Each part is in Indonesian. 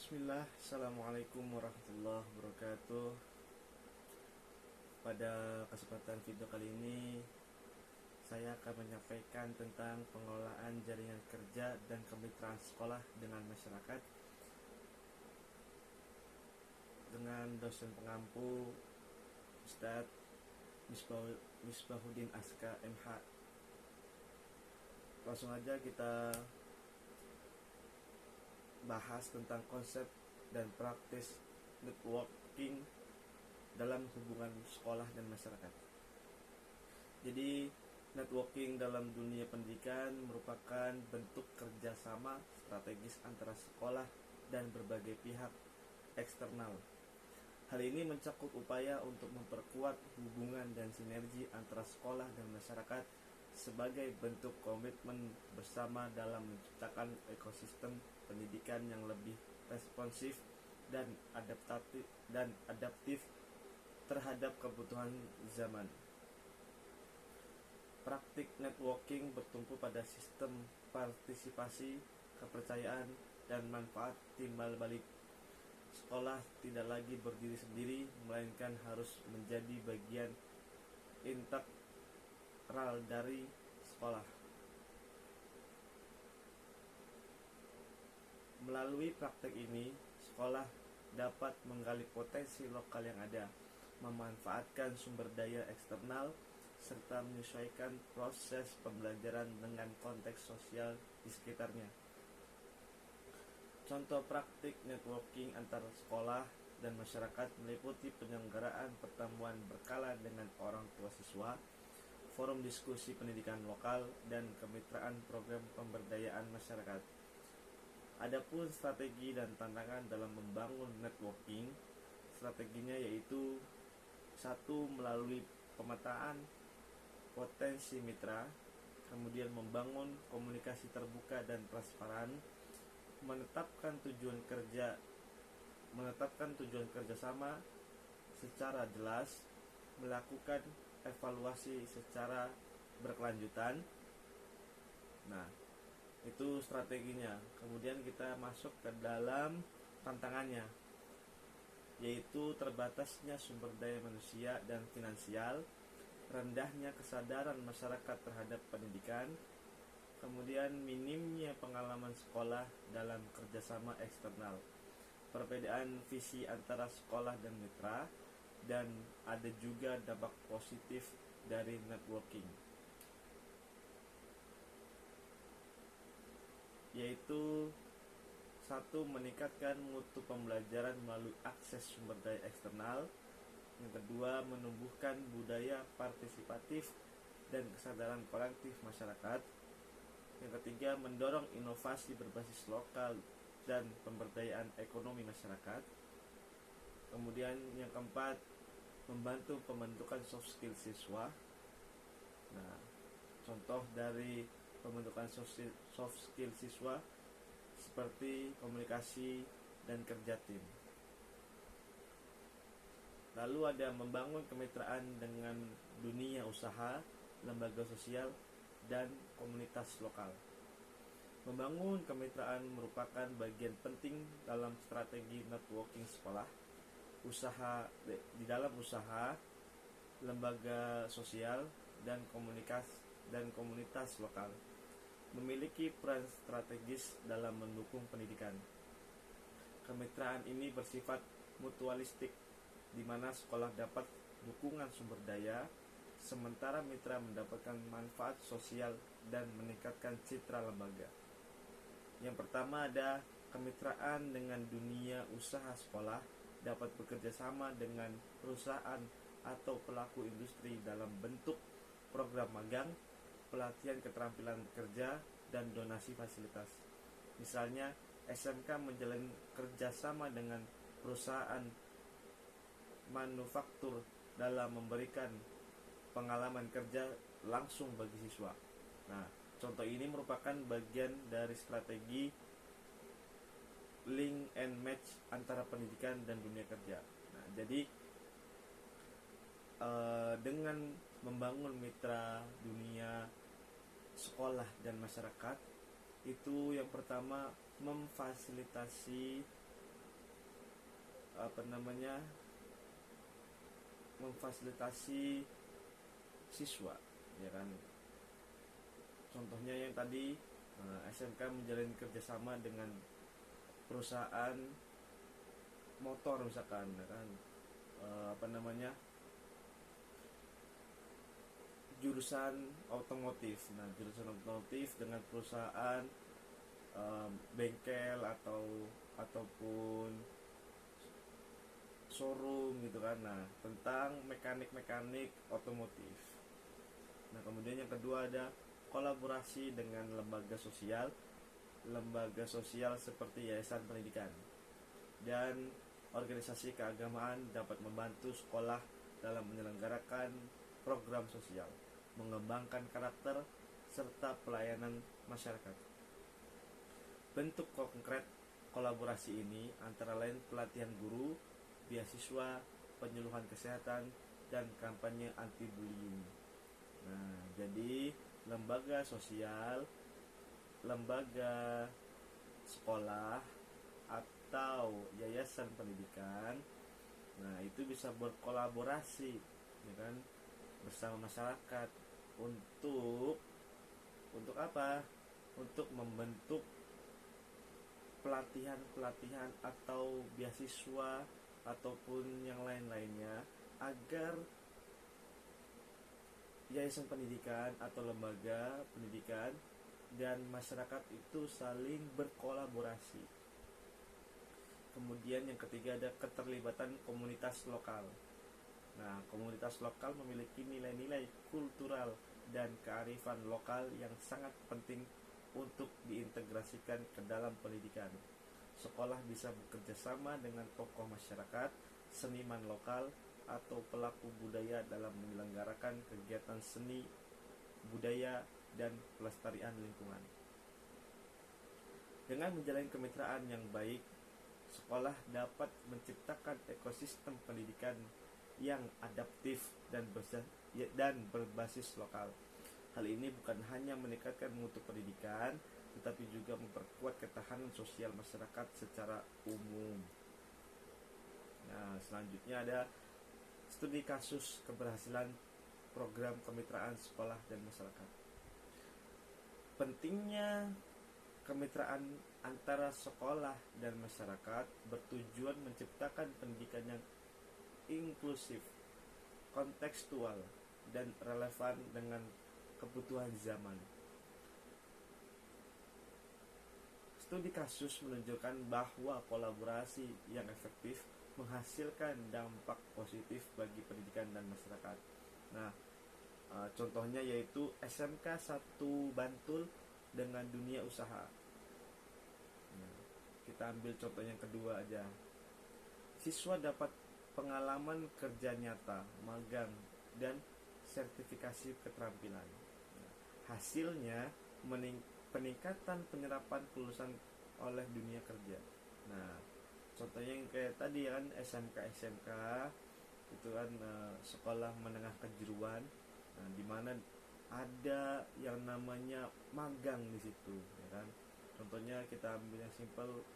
Bismillah, Assalamualaikum warahmatullahi wabarakatuh. Pada kesempatan video kali ini saya akan menyampaikan tentang pengelolaan jaringan kerja dan kemitraan sekolah dengan masyarakat dengan dosen pengampu Ustadz Misbahuddin Aska MH. Langsung aja kita bahas tentang konsep dan praktis networking dalam hubungan sekolah dan masyarakat. Jadi, networking dalam dunia pendidikan merupakan bentuk kerjasama strategis antara sekolah dan berbagai pihak eksternal. Hal ini mencakup upaya untuk memperkuat hubungan dan sinergi antara sekolah dan masyarakat sebagai bentuk komitmen bersama dalam menciptakan ekosistem pendidikan yang lebih responsif dan adaptif terhadap kebutuhan zaman. Praktik networking bertumpu pada sistem partisipasi, kepercayaan, dan manfaat timbal balik. Sekolah tidak lagi berdiri sendiri, melainkan harus menjadi bagian integral dari sekolah. Melalui praktek ini, sekolah dapat menggali potensi lokal yang ada, memanfaatkan sumber daya eksternal, serta menyesuaikan proses pembelajaran dengan konteks sosial di sekitarnya. Contoh praktik networking antar sekolah dan masyarakat meliputi penyelenggaraan pertemuan berkala dengan orang tua siswa, forum diskusi pendidikan lokal, dan kemitraan program pemberdayaan masyarakat. Adapun strategi dan tantangan dalam membangun networking, strateginya yaitu 1. Melalui pemetaan potensi mitra, kemudian membangun komunikasi terbuka dan transparan, menetapkan tujuan kerjasama secara jelas, melakukan evaluasi secara berkelanjutan. Nah, itu strateginya. Kemudian kita masuk ke dalam tantangannya, yaitu terbatasnya sumber daya manusia dan finansial, rendahnya kesadaran masyarakat terhadap pendidikan, kemudian minimnya pengalaman sekolah dalam kerjasama eksternal, perbedaan visi antara sekolah dan mitra, dan ada juga dampak positif dari networking, yaitu 1. Meningkatkan mutu pembelajaran melalui akses sumber daya eksternal. Yang kedua, menumbuhkan budaya partisipatif dan kesadaran kolektif masyarakat. Yang ketiga, mendorong inovasi berbasis lokal dan pemberdayaan ekonomi masyarakat. Kemudian yang keempat, membantu pembentukan soft skill siswa. Nah, contoh dari pembentukan soft skill siswa seperti komunikasi dan kerja tim. Lalu ada membangun kemitraan dengan dunia usaha, lembaga sosial, dan komunitas lokal. Membangun kemitraan merupakan bagian penting dalam strategi networking sekolah, di dalam usaha, lembaga sosial, dan komunitas lokal memiliki peran strategis dalam mendukung pendidikan. Kemitraan ini bersifat mutualistik, di mana sekolah dapat dukungan sumber daya, sementara mitra mendapatkan manfaat sosial dan meningkatkan citra lembaga. Yang pertama ada kemitraan dengan dunia usaha. Sekolah dapat bekerja sama dengan perusahaan atau pelaku industri dalam bentuk program magang, pelatihan keterampilan kerja, dan donasi fasilitas. Misalnya, SMK menjalin kerjasama dengan perusahaan manufaktur dalam memberikan pengalaman kerja langsung bagi siswa. Nah, contoh ini merupakan bagian dari strategi link and match antara pendidikan dan dunia kerja. Nah, jadi dengan membangun mitra dunia sekolah dan masyarakat, itu yang pertama memfasilitasi apa namanya memfasilitasi siswa, ya kan. Contohnya yang tadi SMK menjalin kerjasama dengan perusahaan motor misalkan, ya kan, apa namanya jurusan otomotif. Nah, jurusan otomotif dengan perusahaan bengkel ataupun showroom gitu kan. Nah, tentang mekanik otomotif. Nah, kemudian yang kedua ada kolaborasi dengan lembaga sosial seperti yayasan pendidikan dan organisasi keagamaan dapat membantu sekolah dalam menyelenggarakan program sosial, mengembangkan karakter serta pelayanan masyarakat. Bentuk konkret kolaborasi ini antara lain pelatihan guru, beasiswa, penyuluhan kesehatan, dan kampanye anti-bullying. Nah, jadi lembaga sosial, lembaga sekolah, atau yayasan pendidikan, nah itu bisa berkolaborasi, ya kan, bersama masyarakat untuk apa? Untuk membentuk pelatihan atau beasiswa ataupun yang lain-lainnya agar yayasan pendidikan atau lembaga pendidikan dan masyarakat itu saling berkolaborasi. Kemudian yang ketiga ada keterlibatan komunitas lokal. Nah, komunitas lokal memiliki nilai-nilai kultural dan kearifan lokal yang sangat penting untuk diintegrasikan ke dalam pendidikan. Sekolah bisa bekerja sama dengan tokoh masyarakat, seniman lokal, atau pelaku budaya dalam menyelenggarakan kegiatan seni, budaya, dan pelestarian lingkungan. Dengan menjalin kemitraan yang baik, sekolah dapat menciptakan ekosistem pendidikan yang adaptif dan berbasis lokal. Hal ini bukan hanya meningkatkan mutu pendidikan, tetapi juga memperkuat ketahanan sosial masyarakat secara umum. Nah, selanjutnya ada studi kasus keberhasilan program kemitraan sekolah dan masyarakat. Pentingnya kemitraan antara sekolah dan masyarakat bertujuan menciptakan pendidikan yang inklusif, kontekstual, dan relevan dengan kebutuhan zaman. Studi kasus menunjukkan bahwa kolaborasi yang efektif menghasilkan dampak positif bagi pendidikan dan masyarakat. Nah, contohnya yaitu SMK 1 Bantul dengan dunia usaha. Nah, kita ambil contoh yang kedua aja. Siswa dapat pengalaman kerja nyata, magang, dan sertifikasi keterampilan. Nah, hasilnya peningkatan penyerapan kelulusan oleh dunia kerja. Nah, contohnya yang kayak tadi kan SMK itu kan sekolah menengah kejuruan, nah, di mana ada yang namanya magang di situ, ya kan. Contohnya kita ambil yang simpel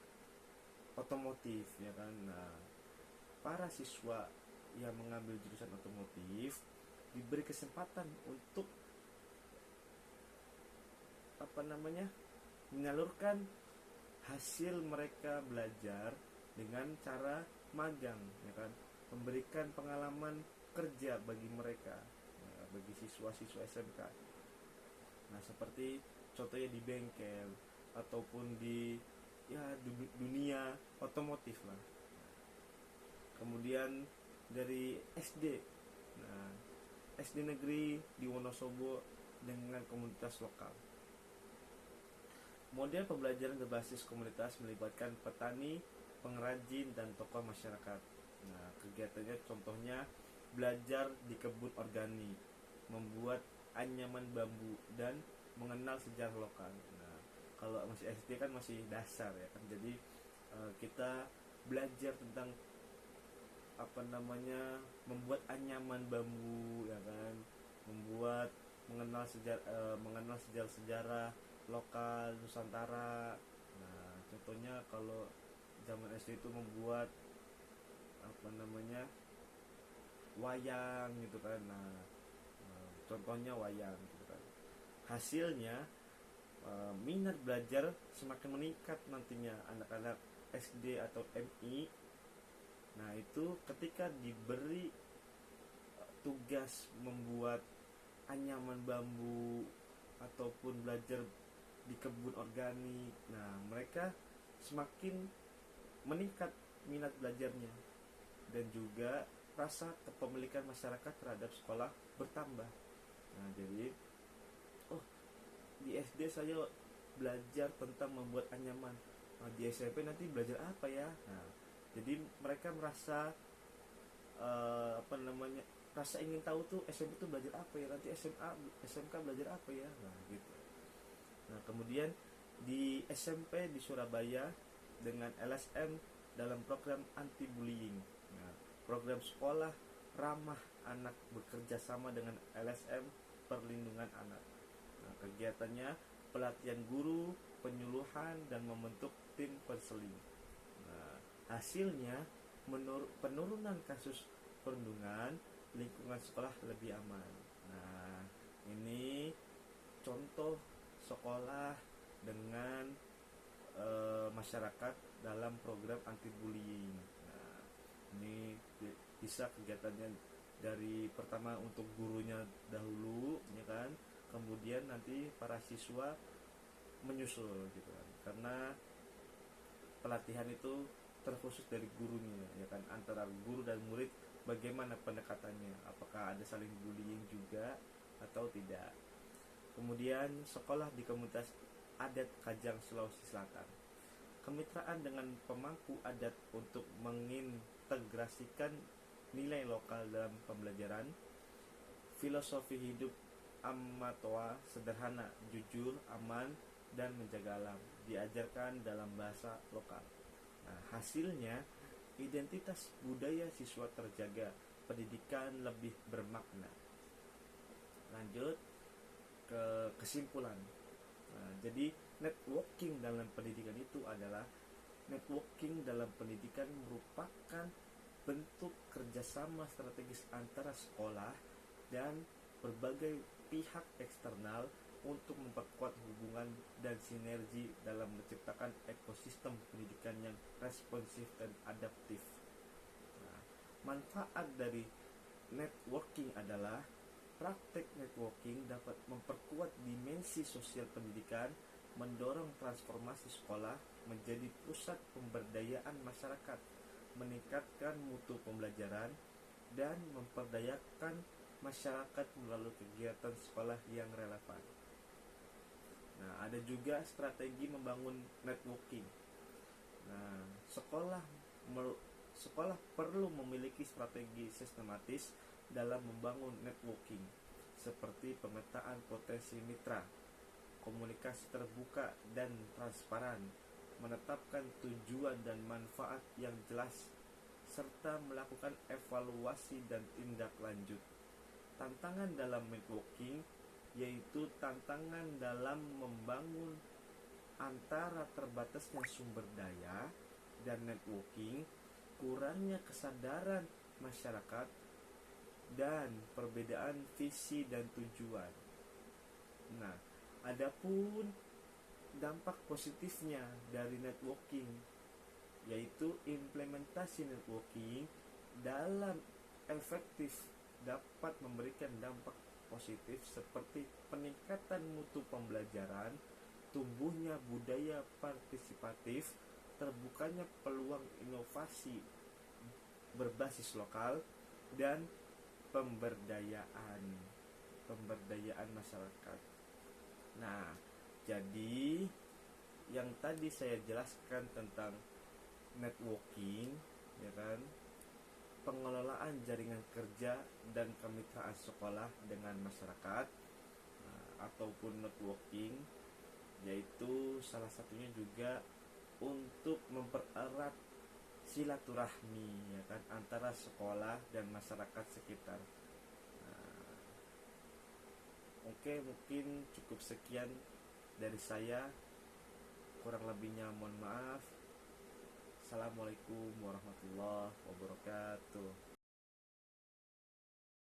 otomotif, ya kan. Nah, para siswa yang mengambil jurusan otomotif diberi kesempatan untuk menyalurkan hasil mereka belajar dengan cara magang, ya kan, memberikan pengalaman kerja bagi mereka, bagi siswa-siswa SMK. Nah, seperti contohnya di bengkel ataupun di dunia otomotif lah. Kemudian dari SD, nah, SD negeri di Wonosobo dengan komunitas lokal. Model pembelajaran berbasis komunitas melibatkan petani, pengrajin, dan tokoh masyarakat. Nah, kegiatannya contohnya belajar di kebun organik, membuat anyaman bambu, dan mengenal sejarah lokal. Nah, kalau masih SD kan masih dasar, ya kan. Jadi kita belajar tentang membuat anyaman bambu, ya kan, mengenal sejarah lokal Nusantara. Nah, contohnya kalau zaman SD itu membuat apa namanya, wayang gitu kan. Nah, contohnya wayang gitu kan. Hasilnya minat belajar semakin meningkat nantinya anak-anak SD atau MI. Nah, itu ketika diberi tugas membuat anyaman bambu ataupun belajar di kebun organik, nah mereka semakin meningkat minat belajarnya, dan juga rasa kepemilikan masyarakat terhadap sekolah bertambah. Nah, jadi di SD saya belajar tentang membuat anyaman, di SMP nanti belajar apa ya. Nah, jadi mereka merasa apa namanya, rasa ingin tahu tuh SMP tuh belajar apa ya, nanti SMA SMK belajar apa ya. Nah gitu. Nah kemudian di SMP di Surabaya dengan LSM dalam program anti bullying. Nah, program sekolah ramah anak bekerja sama dengan LSM perlindungan anak. Nah, kegiatannya pelatihan guru, penyuluhan, dan membentuk tim konseling. Nah, hasilnya penurunan kasus perundungan, lingkungan sekolah lebih aman. Nah, ini contoh sekolah dengan masyarakat dalam program anti bullying. Nah, ini bisa kegiatannya dari pertama untuk gurunya dahulu, ya kan, kemudian nanti para siswa menyusul gitu kan, karena pelatihan itu terkhusus dari gurunya, ya kan, antara guru dan murid bagaimana pendekatannya, apakah ada saling bullying juga atau tidak. Kemudian sekolah di komunitas adat Kajang Sulawesi Selatan, kemitraan dengan pemangku adat untuk mengintegrasikan nilai lokal dalam pembelajaran, filosofi hidup Amatoa sederhana, jujur, aman, dan menjaga alam diajarkan dalam bahasa lokal. Nah, hasilnya identitas budaya siswa terjaga, pendidikan lebih bermakna. Lanjut ke kesimpulan. Nah, jadi networking dalam pendidikan itu adalah networking dalam pendidikan merupakan bentuk kerjasama strategis antara sekolah dan berbagai pihak eksternal untuk memperkuat hubungan dan sinergi dalam menciptakan ekosistem pendidikan yang responsif dan adaptif. Nah, manfaat dari networking adalah praktek networking dapat memperkuat dimensi sosial pendidikan, mendorong transformasi sekolah menjadi pusat pemberdayaan masyarakat, meningkatkan mutu pembelajaran, dan memperdayakan masyarakat melalui kegiatan sekolah yang relevan. Nah, ada juga strategi membangun networking. Nah, sekolah perlu memiliki strategi sistematis dalam membangun networking, seperti pemetaan potensi mitra, komunikasi terbuka dan transparan, menetapkan tujuan dan manfaat yang jelas, serta melakukan evaluasi dan tindak lanjut. Tantangan dalam networking yaitu tantangan dalam membangun antara terbatasnya sumber daya dan networking, kurangnya kesadaran masyarakat, dan perbedaan visi dan tujuan. Nah, adapun dampak positifnya dari networking yaitu implementasi networking dalam efektif dapat memberikan dampak positif seperti peningkatan mutu pembelajaran, tumbuhnya budaya partisipatif, terbukanya peluang inovasi berbasis lokal, dan pemberdayaan masyarakat. Nah, jadi yang tadi saya jelaskan tentang networking, ya kan, pengelolaan jaringan kerja dan kemitraan sekolah dengan masyarakat, ataupun networking, yaitu salah satunya juga untuk mempererat silaturahmi, ya kan, antara sekolah dan masyarakat sekitar. Oke, mungkin cukup sekian dari saya, kurang lebihnya mohon maaf. Assalamualaikum warahmatullahi wabarakatuh.